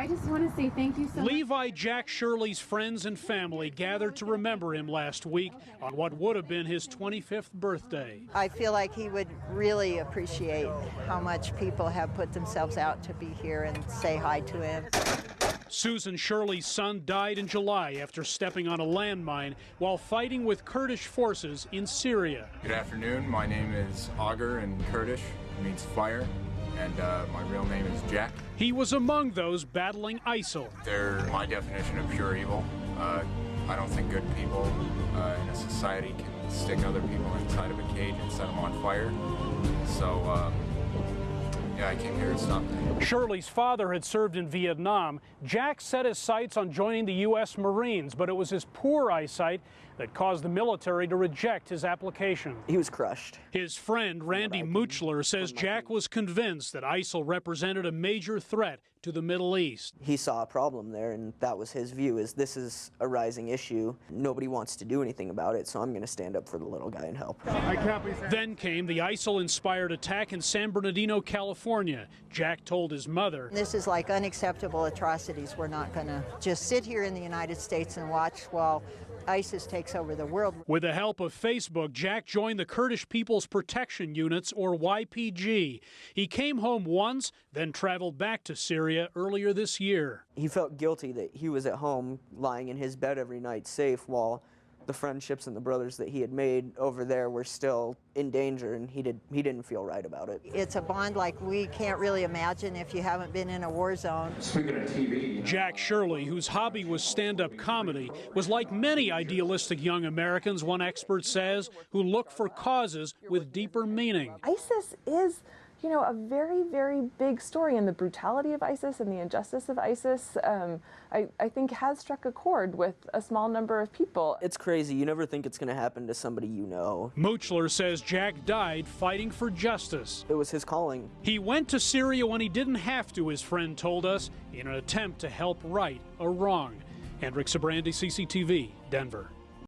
I just want to say thank you so much. Levi Jack Shirley's friends and family gathered to remember him last week on what would have been his 25th birthday. I feel like he would really appreciate how much people have put themselves out to be here and say hi to him. Susan Shirley's son died in July after stepping on a landmine while fighting with Kurdish forces in Syria. Good afternoon. My name is Augur in Kurdish. It means fire. And my real name is Jack. He was among those battling ISIL. They're my definition of pure evil. I don't think good people in a society can stick other people inside of a cage and set them on fire. So, yeah, I came here to stop them. Shirley's father had served in Vietnam. Jack set his sights on joining the U.S. Marines, but it was his poor eyesight that caused the military to reject his application. He was crushed. His friend Randy Muchler says Jack was convinced that ISIL represented a major threat to the Middle East. He saw a problem there, and that was his view, is this is a rising issue. Nobody wants to do anything about it, so I'm going to stand up for the little guy and help. Then came the ISIL-inspired attack in San Bernardino, California. Jack told his mother, "This is like unacceptable atrocities. We're not going to just sit here in the United States and watch while ISIS takes over the world." With the help of Facebook, Jack joined the Kurdish People's Protection Units, or YPG. He came home once, then traveled back to Syria earlier this year. He felt guilty that he was at home lying in his bed every night safe while the friendships and the brothers that he had made over there were still in danger, and he didn't feel right about it. It's a bond like we can't really imagine if you haven't been in a war zone. Speaking of TV, Jack Shirley, whose hobby was stand-up comedy, was like many idealistic young Americans, one expert says, who look for causes with deeper meaning. ISIS is, you know, a very, very big story, and the brutality of ISIS and the injustice of ISIS, I think has struck a chord with a small number of people. It's crazy. You never think it's going to happen to somebody you know. Muchler says Jack died fighting for justice. It was his calling. He went to Syria when he didn't have to, his friend told us, in an attempt to help right a wrong. Hendrik, Sybrandy, CCTV, Denver.